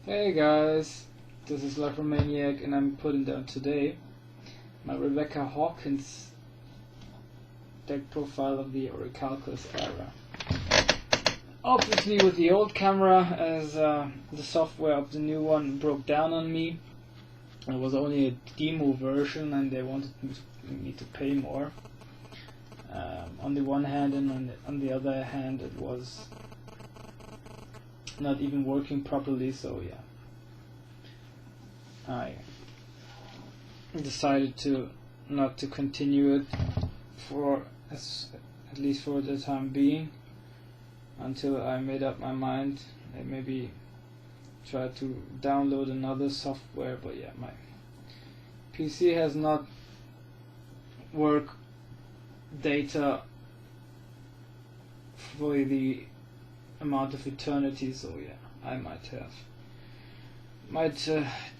Hey guys, this is Maniac, and I'm putting down today my Rebecca Hawkins deck profile of the orichalcos era. Obviously with the old camera, as the software of the new one broke down on me. It was only a demo version and they wanted me to pay more. On the one hand, and on the other hand it was not even working properly, so yeah, I decided not to continue it at least for the time being, until I made up my mind and maybe try to download another software. But yeah, my PC has not work data for the amount of eternity, so yeah, I might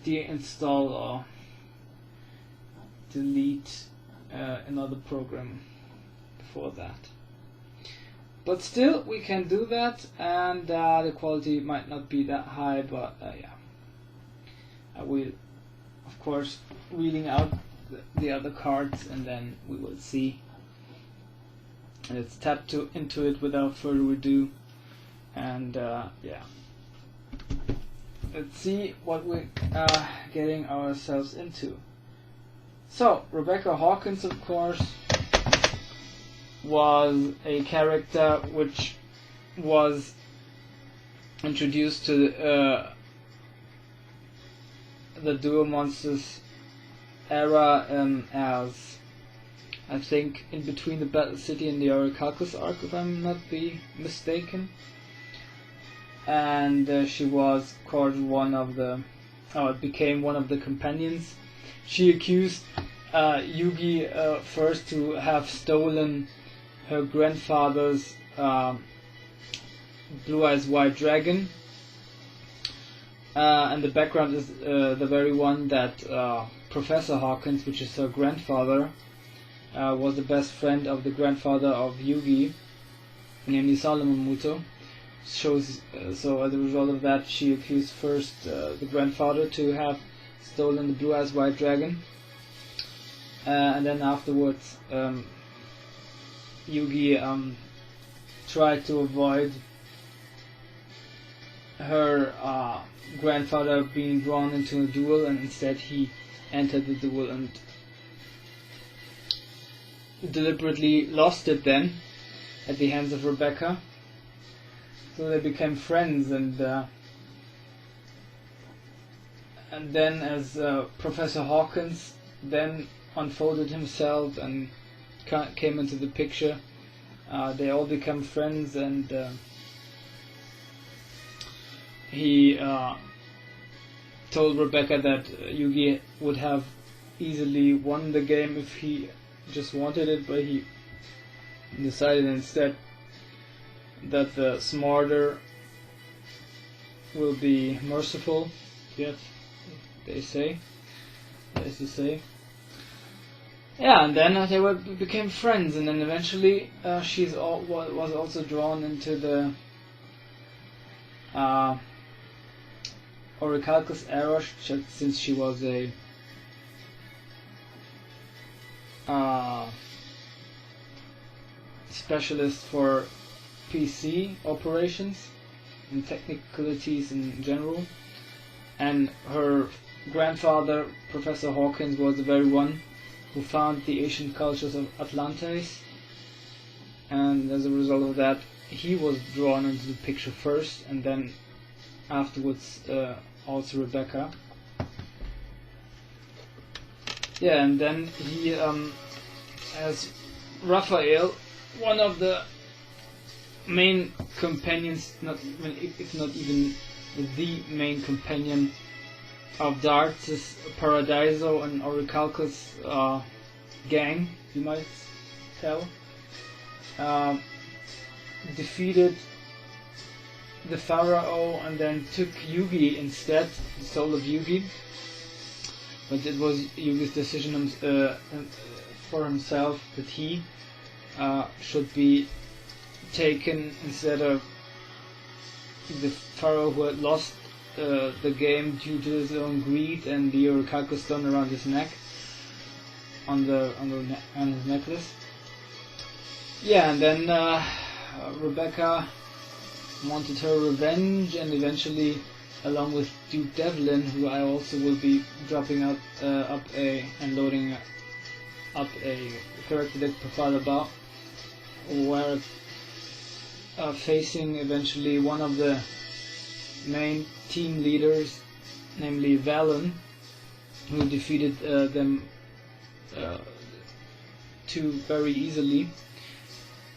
deinstall or delete another program before that. But still, we can do that, and the quality might not be that high, but yeah, I will, of course, reading out the other cards, and then we will see. Let's tap into it without further ado, and yeah, let's see what we're getting ourselves into. So, Rebecca Hawkins, of course, was a character which was introduced to the Duel Monsters era as, I think, in between the Battle City and the Orichalcos arc, if I'm not mistaken. And she was, of course, became one of the companions. She accused Yugi first to have stolen her grandfather's Blue Eyes White Dragon, and the background is the very one that Professor Hawkins, which is her grandfather, was the best friend of the grandfather of Yugi, namely Solomon Muto. So as a result of that, she accused first the grandfather to have stolen the Blue Eyes White Dragon, and then afterwards Yugi tried to avoid her grandfather being drawn into a duel, and instead he entered the duel and deliberately lost it then at the hands of Rebecca. So they became friends, and then as Professor Hawkins then unfolded himself and came into the picture, they all became friends, and he told Rebecca that Yugi would have easily won the game if he just wanted it, but he decided instead that the smarter will be merciful, yet they say, as you say. Yeah, and then they became friends, and then eventually she was also drawn into the orichalcos era, since she was a specialist for PC operations and technicalities in general, and her grandfather, Professor Hawkins, was the very one who found the ancient cultures of Atlantis, and as a result of that he was drawn into the picture first, and then afterwards also Rebecca. Yeah, and then he as Raphael, one of the main companions, if not even the main companion of Darts' Paradiso and Orichalcos gang, you might tell, defeated the Pharaoh and then took Yugi instead, the soul of Yugi. But it was Yugi's decision for himself that he should be taken instead of the pharaoh who had lost the game due to his own greed and the orichalcos stone around his neck, on his necklace. Yeah, and then Rebecca wanted her revenge, and eventually, along with Duke Devlin, who I also will be dropping out and loading up a character deck profile about, were facing eventually one of the main team leaders, namely Valen, who defeated them two very easily.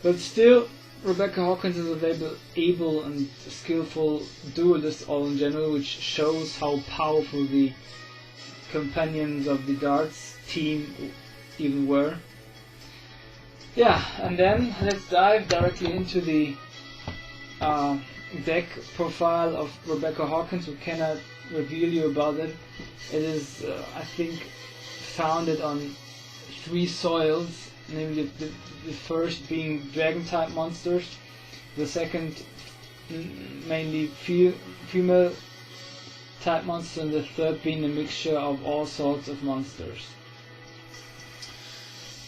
But still, Rebecca Hawkins is a able and skillful duelist all in general, which shows how powerful the companions of the darts team even were. Yeah, and then let's dive directly into the deck profile of Rebecca Hawkins. We cannot reveal you about it. It is, I think, founded on 3 soils, namely the first being dragon type monsters, the second mainly female type monsters, and the third being a mixture of all sorts of monsters.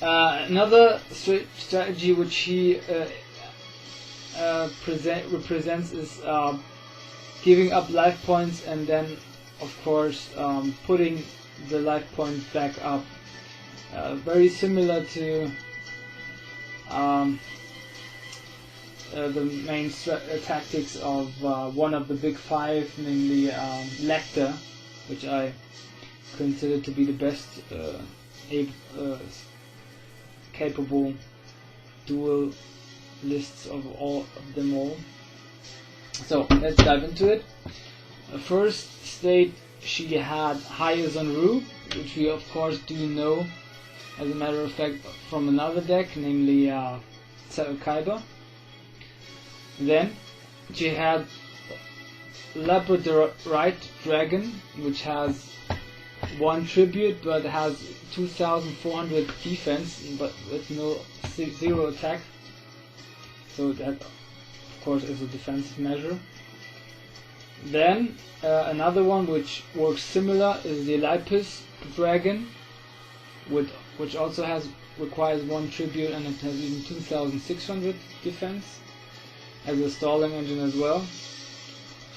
Another strategy which he represents is giving up life points and then, of course, putting the life points back up. Very similar to the main tactics of one of the big 5, namely Lecter, which I consider to be the best capable dual lists of them all. So let's dive into it. First state, she had Hyazon Rue, which we of course do know as a matter of fact from another deck, namely Kaiba. Then she had Labradorite Dragon, which has 1 tribute but has 2400 defense, but with 0 attack. So that, of course, is a defensive measure. Then another one which works similar is the Lapis Dragon, which also requires 1 tribute, and it has even 2600 defense as a stalling engine as well.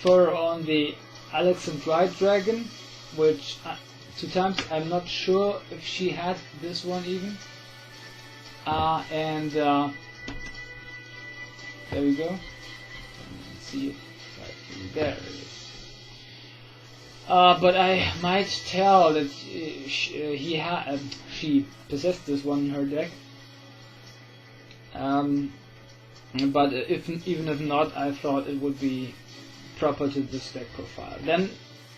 Further on, the Alexandrite Dragon, which 2 times, I'm not sure if she had this one even. There we go. See it right there. It is. But I might tell that she possessed this one in her deck. But even if not, I thought it would be proper to this deck profile. Then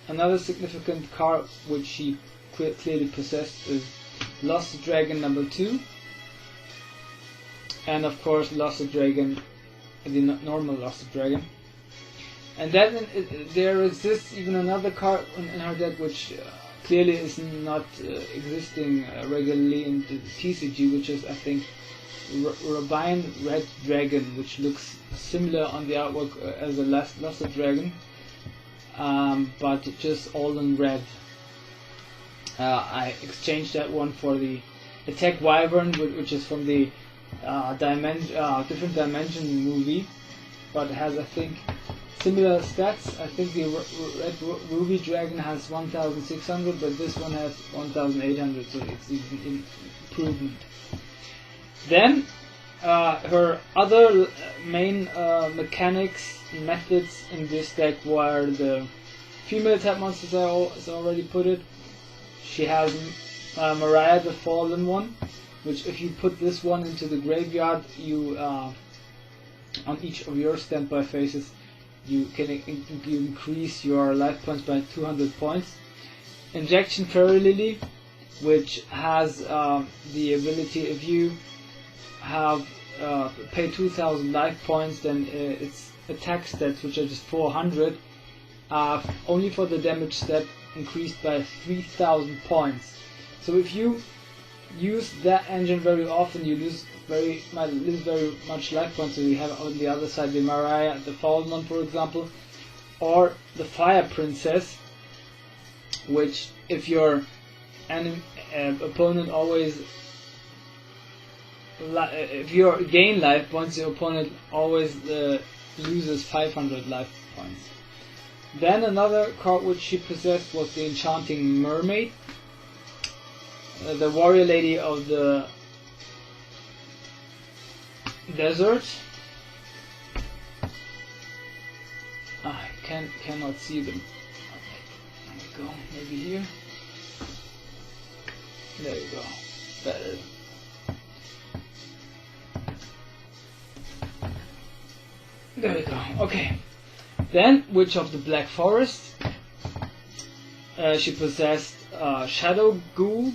another significant card which she clearly possessed is Lost Dragon number 2, and of course Lost Dragon, the normal Lost Dragon. And then there exists even another card in her deck which clearly is not existing regularly in the TCG, which is, I think, Rabine Red Dragon, which looks similar on the artwork as a Lost Dragon, but just all in red. I exchanged that one for the Attack Wyvern, which is from the Different Dimension movie, but has, I think, similar stats. I think the Red Ruby Dragon has 1600, but this one has 1800, so it's even an improvement. Then her other main mechanics methods in this deck were the female type monsters, as I already put it. She has Mariah the Fallen one, which if you put this one into the graveyard, you on each of your standby phases, you can increase your life points by 200 points. Injection Fairy Lily, which has the ability, if you have pay 2000 life points, then its attack stats, which are just 400, only for the damage stat increased by 3000 points. So if you use that engine very often, you might lose very much life points. So you have on the other side the Mariah, the Fallen one, for example. or the Fire Princess, which if your opponent always if you gain life points, your opponent always loses 500 life points. Then another card which she possessed was the Enchanting Mermaid, the warrior lady of the desert. I cannot see them. There we go. Maybe here. There you go. Better. There we go. Okay. Then, Witch of the Black Forest. She possessed Shadow Ghoul.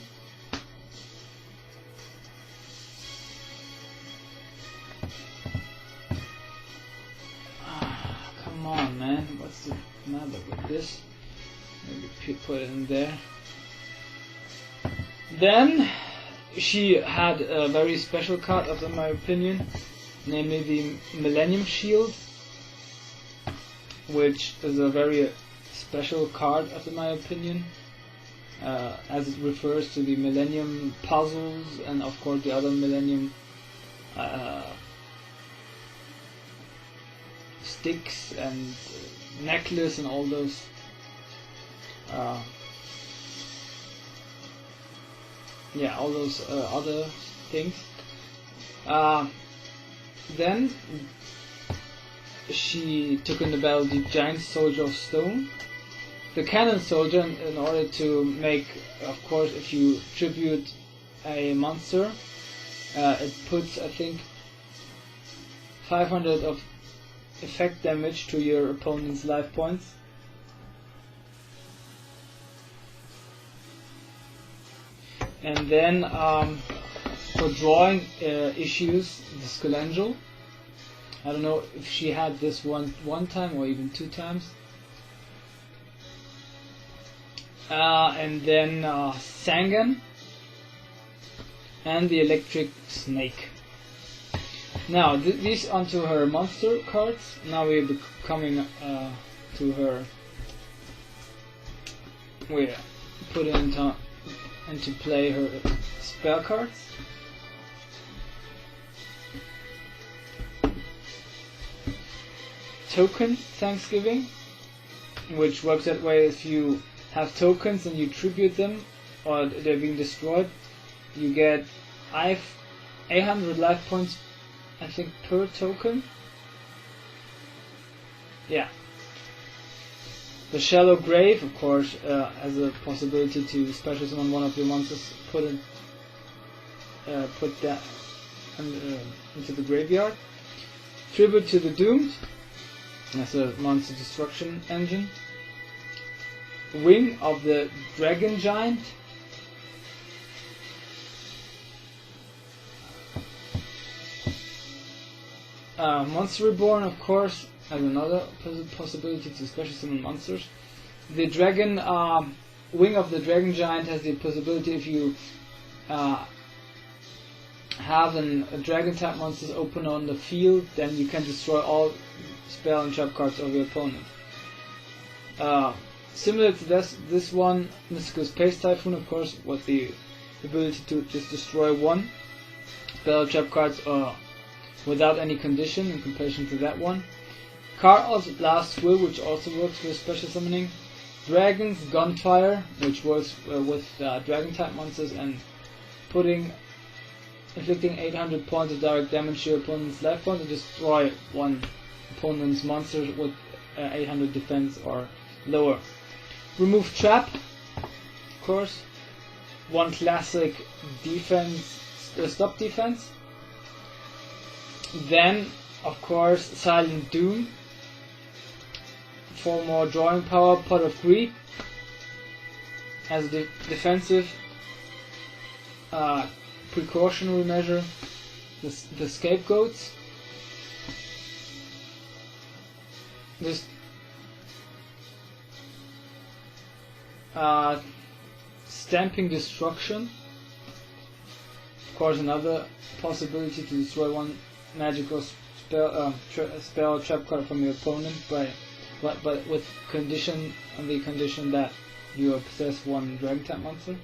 Come on, man. What's the matter with this? Maybe put it in there. Then, she had a very special card, in my opinion, namely the Millennium Shield, which is a very special card, in my opinion, as it refers to the Millennium puzzles and of course the other Millennium sticks and necklace and all those all those other things. Then she took in the battle the Giant Soldier of Stone, the Cannon Soldier, in order to make, of course, if you tribute a monster, it puts, I think, 500 of effect damage to your opponent's life points. And then for drawing issues, the Skullangel. I don't know if she had this one time or even 2 times. And then Sangan and the Electric Snake. Now these onto her monster cards. Now we're coming to her. We're putting into play her spell cards. Token Thanksgiving, which works that way: if you have tokens and you tribute them, or they're being destroyed, you get 800 life points, I think, per token. Yeah. The Shallow Grave, of course, has a possibility to special summon one of your monsters, put that into the graveyard. Tribute to the Doomed. That's a monster destruction engine. Wing of the Dragon Giant. Monster Reborn, of course, has another possibility to special summon monsters. The Dragon Wing of the Dragon Giant has the possibility, if you have a dragon type monsters open on the field, then you can destroy all spell and trap cards of your opponent. Similar to this one, Mystical Space Typhoon, of course, with the ability to just destroy one spell trap cards without any condition in comparison to that one. Karl's Last Will, which also works with special summoning. Dragon's Gunfire, which works with dragon type monsters and inflicting 800 points of direct damage to your opponent's life points, and destroy one opponent's monster with 800 defense or lower. Remove Trap, of course. One classic defense, stop defense. Then, of course, Silent Doom. 4 more drawing power. Pot of Greed as a defensive precautionary measure. The Scapegoats. Just Stamping Destruction. Of course, another possibility to destroy one magical spell trap card from your opponent by but with condition, on the condition that you possess one dragon type monster.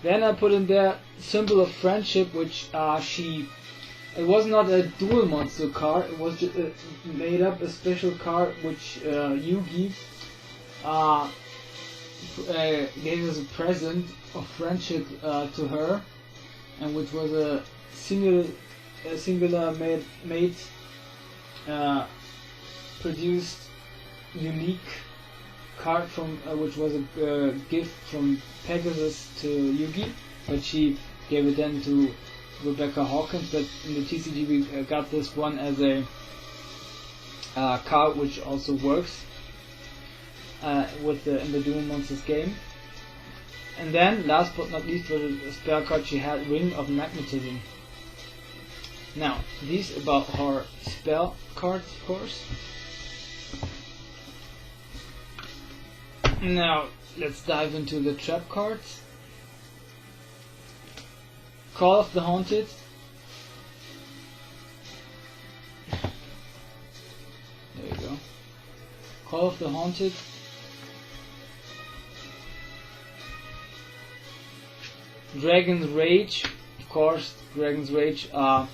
Then I put in there Symbol of Friendship, which it was not a dual monster card, it was just made up a special card which Yugi gave as a present of friendship to her, and which was a singular made produced unique card from which was a gift from Pegasus to Yugi, but she gave it then to Rebecca Hawkins. But in the TCG we got this one as a card which also works in the Duel Monsters game. And then, last but not least, was a spell card she had, Ring of Magnetism. Now, these about her spell cards, of course. Now, let's dive into the trap cards. Call of the Haunted. There you go. Call of the Haunted. Dragon's Rage. Of course, Dragon's Rage are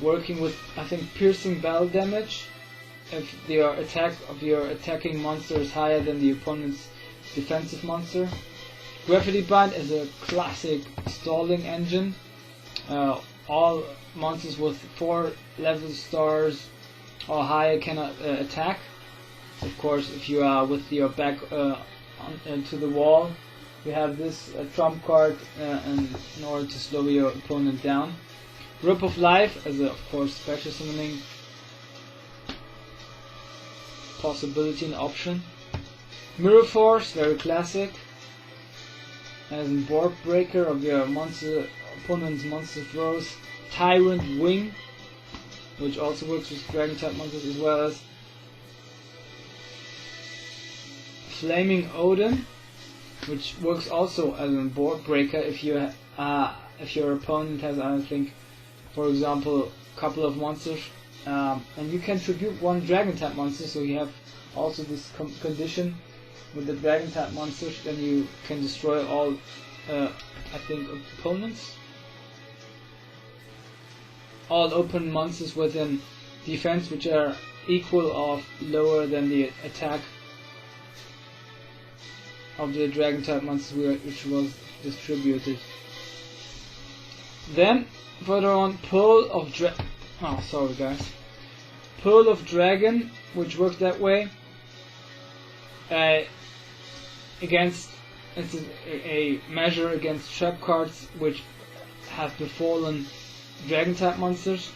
working with, I think, piercing battle damage. If your attack of your attacking monster is higher than the opponent's defensive monster. Gravity Bind is a classic stalling engine. All monsters with 4 level stars or higher cannot attack. Of course, if you are with your back to the wall, you have this trump card in order to slow your opponent down. Grip of Life as a, of course, special summoning possibility and option. Mirror Force, very classic, as a board breaker of your opponent's monster throws. Tyrant Wing, which also works with dragon type monsters, as well as Flaming Odin, which works also as a board breaker if your opponent has, I think, for example, a couple of monsters, and you can tribute one dragon type monster, so you have also this condition with the dragon type monsters, then you can destroy all I think opponents, all open monsters within defense which are equal or lower than the attack of the dragon type monster which was distributed. Then further on, Pearl of Dragon, which works that way. Against, it's a measure against trap cards which have befallen dragon type monsters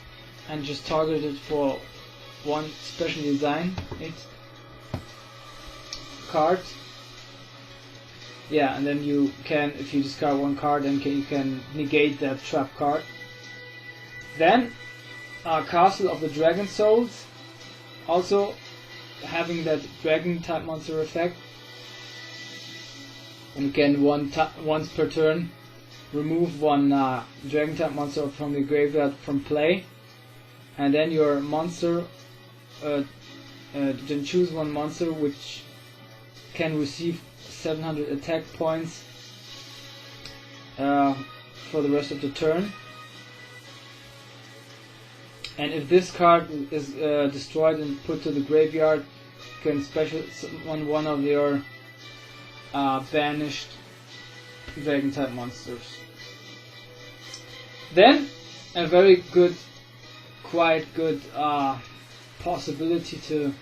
and just targeted for one special design card. Yeah, and then you can, if you discard one card, then you can negate that trap card. Then Castle of the Dragon Souls, also having that dragon type monster effect. And you can once per turn remove one dragon type monster from the graveyard from play, and then your monster then choose one monster which can receive 700 attack points for the rest of the turn. And if this card is destroyed and put to the graveyard, you can special summon one of your banished dragon type monsters. Then a very good, quite good possibility to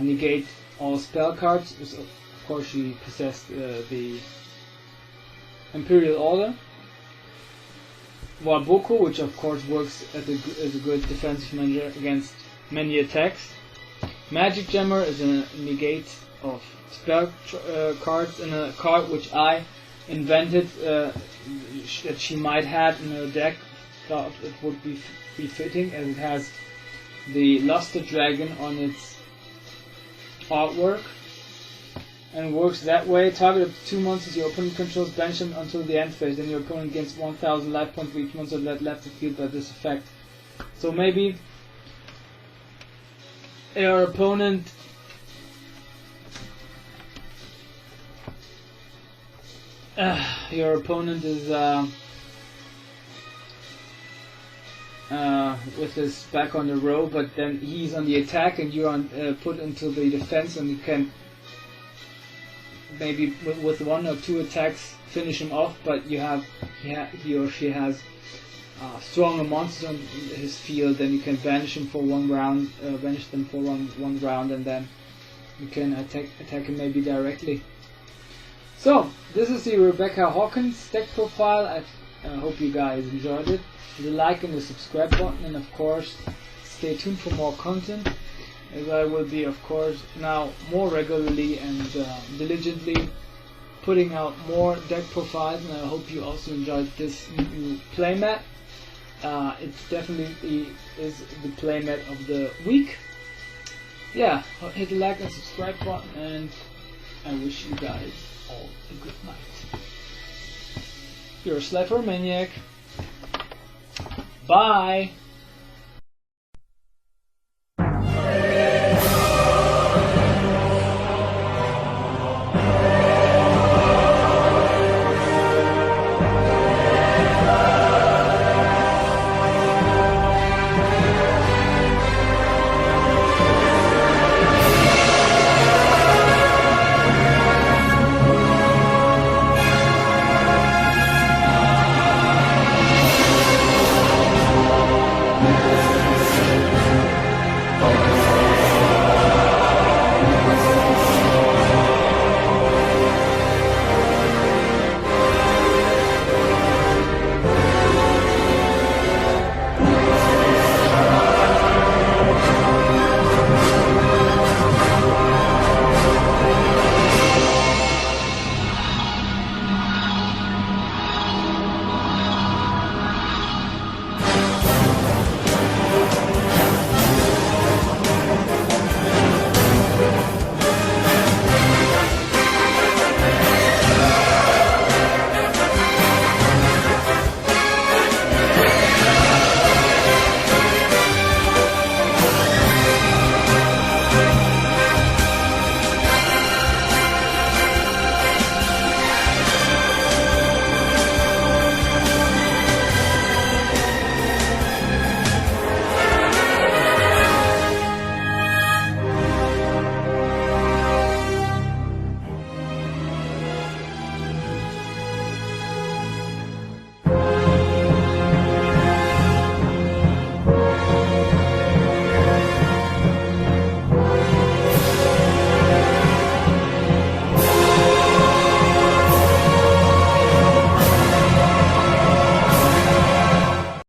negate all spell cards is, of course, she possessed the Imperial Order. Waboko, which of course works as a good defensive measure against many attacks. Magic Jammer is a negate of spell cards, and a card which I invented that she might have in her deck. Thought it would be fitting, as it has the Luster Dragon on its artwork, and works that way. Target of 2 monsters your opponent controls, banish them until the end phase. Then your opponent gains 1000 life points for each monster that left the field by this effect. So maybe your opponent your opponent is with his back on the row, but then he's on the attack and you're on, put into the defense, and you can maybe with 1 or 2 attacks finish him off, but he or she has stronger monsters on his field, then you can banish him for 1 round, banish them for one round, and then you can attack him maybe directly. So this is the Rebecca Hawkins deck profile. I hope you guys enjoyed it. The like and the subscribe button, and of course stay tuned for more content, as I will be of course now more regularly and diligently putting out more deck profiles, and I hope you also enjoyed this new playmat. It definitely is the playmat of the week. Yeah, hit the like and subscribe button, and I wish you guys all a good night. You're a Slifer Maniac. Bye!